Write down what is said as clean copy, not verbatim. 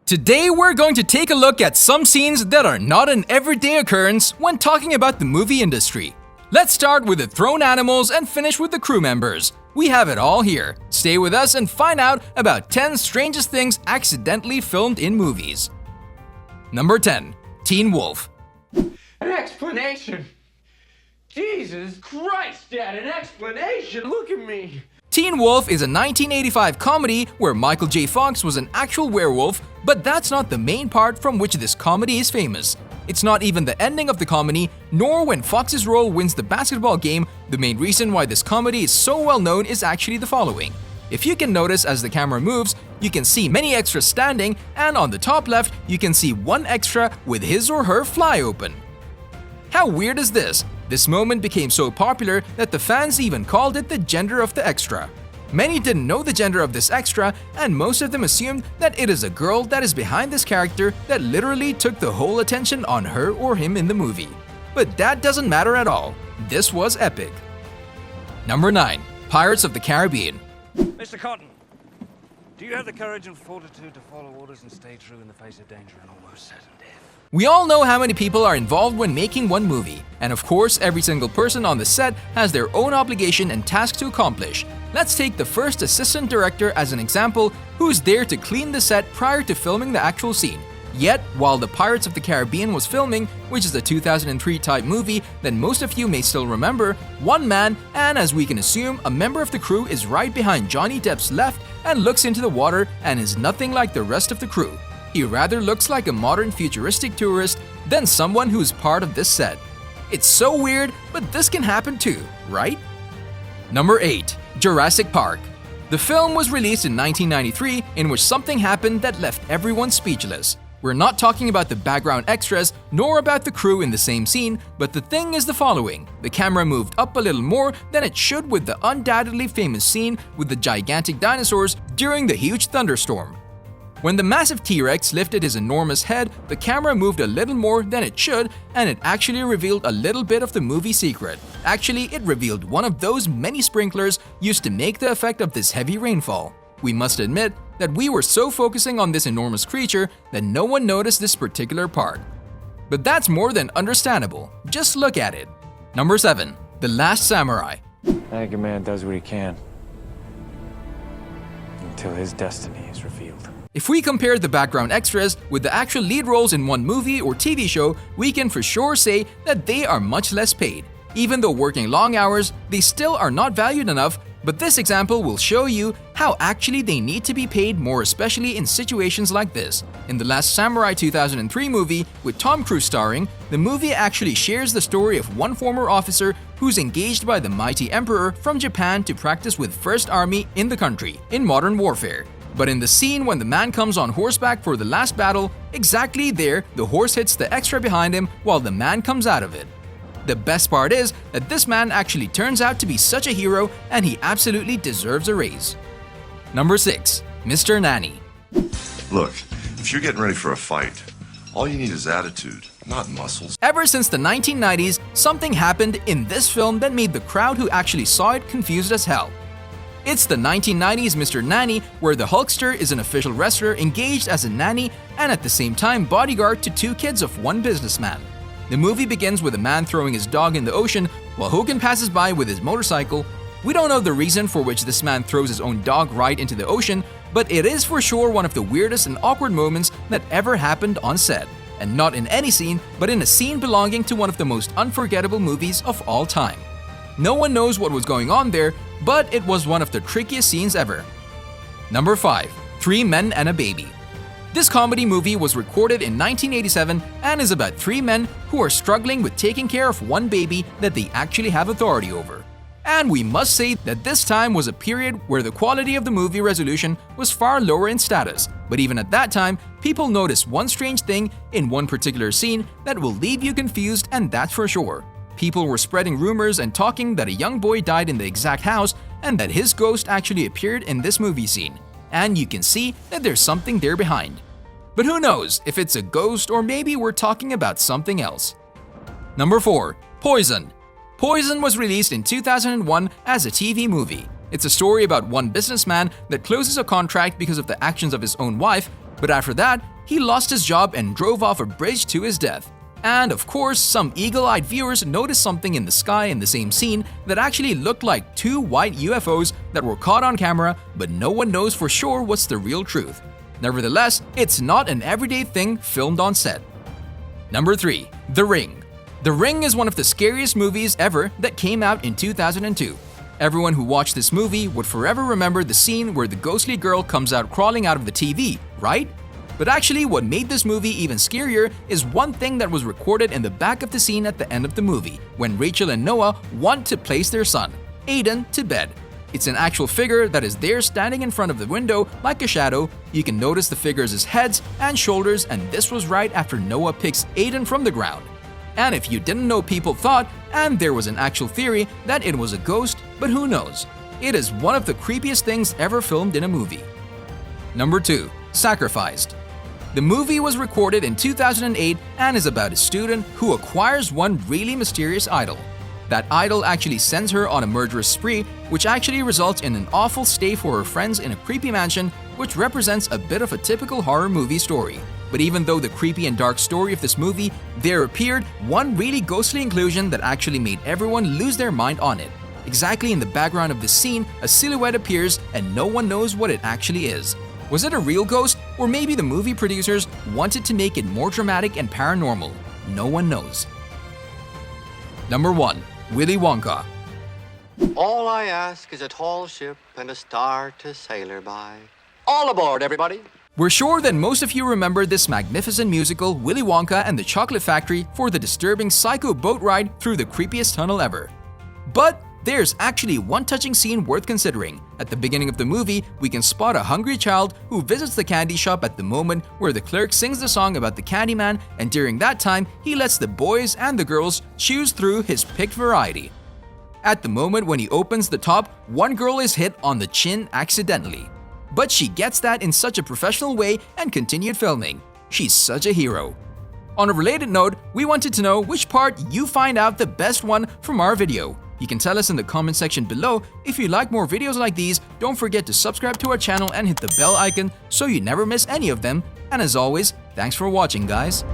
Today we're going to take a look at some scenes that are not an everyday occurrence when talking about the movie industry. Let's start with the thrown animals and finish with the crew members. We have it all here. Stay with us and find out about 10 strangest things accidentally filmed in movies. Number 10. Teen Wolf. An explanation! Jesus Christ, Dad, an explanation! Look at me! Teen Wolf is a 1985 comedy where Michael J. Fox was an actual werewolf, but that's not the main part from which this comedy is famous. It's not even the ending of the comedy, nor when Fox's role wins the basketball game. The main reason why this comedy is so well known is actually the following. If you can notice, as the camera moves, you can see many extras standing, and on the top left, you can see one extra with his or her fly open. How weird is this? This moment became so popular that the fans even called it the gender of the extra. Many didn't know the gender of this extra, and most of them assumed that it is a girl that is behind this character that literally took the whole attention on her or him in the movie. But that doesn't matter at all. This was epic. Number 9. Pirates of the Caribbean. Mr. Cotton, do you have the courage and fortitude to follow orders and stay true in the face of danger and almost certain death? We all know how many people are involved when making one movie, and of course every single person on the set has their own obligation and task to accomplish. Let's take the first assistant director as an example, who's there to clean the set prior to filming the actual scene. Yet, while the Pirates of the Caribbean was filming, which is a 2003 type movie that most of you may still remember, one man, and as we can assume, a member of the crew is right behind Johnny Depp's left and looks into the water and is nothing like the rest of the crew. He rather looks like a modern futuristic tourist than someone who's part of this set. It's so weird, but this can happen too, right? Number 8. Jurassic Park. The film was released in 1993, in which something happened that left everyone speechless. We're not talking about the background extras, nor about the crew in the same scene, but the thing is the following. The camera moved up a little more than it should with the undoubtedly famous scene with the gigantic dinosaurs during the huge thunderstorm. When the massive T-Rex lifted his enormous head, the camera moved a little more than it should, and it actually revealed a little bit of the movie secret. Actually, it revealed one of those many sprinklers used to make the effect of this heavy rainfall. We must admit that we were so focusing on this enormous creature that no one noticed this particular part. But that's more than understandable. Just look at it. Number 7. The Last Samurai. I think a man does what he can until his destiny is revealed. If we compare the background extras with the actual lead roles in one movie or TV show, we can for sure say that they are much less paid. Even though working long hours, they still are not valued enough, but this example will show you how actually they need to be paid more, especially in situations like this. In The Last Samurai 2003 movie, with Tom Cruise starring, the movie actually shares the story of one former officer who's engaged by the mighty emperor from Japan to practice with First Army in the country, in modern warfare. But in the scene when the man comes on horseback for the last battle, exactly there, the horse hits the extra behind him while the man comes out of it. The best part is that this man actually turns out to be such a hero, and he absolutely deserves a raise. Number 6. Mr. Nanny. Look, if you're getting ready for a fight, all you need is attitude, not muscles. Ever since the 1990s, something happened in this film that made the crowd who actually saw it confused as hell. It's the 1990s Mr. Nanny, where the Hulkster is an official wrestler engaged as a nanny and at the same time bodyguard to 2 kids of one businessman. The movie begins with a man throwing his dog in the ocean while Hogan passes by with his motorcycle. We don't know the reason for which this man throws his own dog right into the ocean, but it is for sure one of the weirdest and awkward moments that ever happened on set. And not in any scene, but in a scene belonging to one of the most unforgettable movies of all time. No one knows what was going on there, but it was one of the trickiest scenes ever. Number 5. 3 Men and a Baby. This comedy movie was recorded in 1987 and is about 3 men who are struggling with taking care of one baby that they actually have authority over. And we must say that this time was a period where the quality of the movie resolution was far lower in status, but even at that time, people noticed one strange thing in one particular scene that will leave you confused, and that's for sure. People were spreading rumors and talking that a young boy died in the exact house and that his ghost actually appeared in this movie scene. And you can see that there's something there behind. But who knows if it's a ghost or maybe we're talking about something else. Number 4. Poison. Poison was released in 2001 as a TV movie. It's a story about one businessman that closes a contract because of the actions of his own wife, but after that, he lost his job and drove off a bridge to his death. And of course, some eagle-eyed viewers noticed something in the sky in the same scene that actually looked like two white UFOs that were caught on camera, but no one knows for sure what's the real truth. Nevertheless, it's not an everyday thing filmed on set. Number 3. The Ring. The Ring is one of the scariest movies ever that came out in 2002. Everyone who watched this movie would forever remember the scene where the ghostly girl comes out crawling out of the TV, right? But actually, what made this movie even scarier is one thing that was recorded in the back of the scene at the end of the movie, when Rachel and Noah want to place their son, Aiden, to bed. It's an actual figure that is there standing in front of the window like a shadow. You can notice the figure's heads and shoulders, and this was right after Noah picks Aiden from the ground. And if you didn't know, people thought, and there was an actual theory, that it was a ghost, but who knows? It is one of the creepiest things ever filmed in a movie. Number 2. Sacrificed. The movie was recorded in 2008 and is about a student who acquires one really mysterious idol. That idol actually sends her on a murderous spree, which actually results in an awful stay for her friends in a creepy mansion, which represents a bit of a typical horror movie story. But even though the creepy and dark story of this movie, there appeared one really ghostly inclusion that actually made everyone lose their mind on it. Exactly in the background of this scene, a silhouette appears and no one knows what it actually is. Was it a real ghost, or maybe the movie producers wanted to make it more dramatic and paranormal? No one knows. Number 1. Willy Wonka. All I ask is a tall ship and a star to sail her by. All aboard, everybody! We're sure that most of you remember this magnificent musical, Willy Wonka and the Chocolate Factory, for the disturbing psycho boat ride through the creepiest tunnel ever. But there's actually one touching scene worth considering. At the beginning of the movie, we can spot a hungry child who visits the candy shop at the moment where the clerk sings the song about the candy man, and during that time, he lets the boys and the girls choose through his picked variety. At the moment when he opens the top, one girl is hit on the chin accidentally. But she gets that in such a professional way and continued filming. She's such a hero. On a related note, we wanted to know which part you find out the best one from our video. You can tell us in the comment section below. If you like more videos like these, don't forget to subscribe to our channel and hit the bell icon so you never miss any of them. And as always, thanks for watching, guys.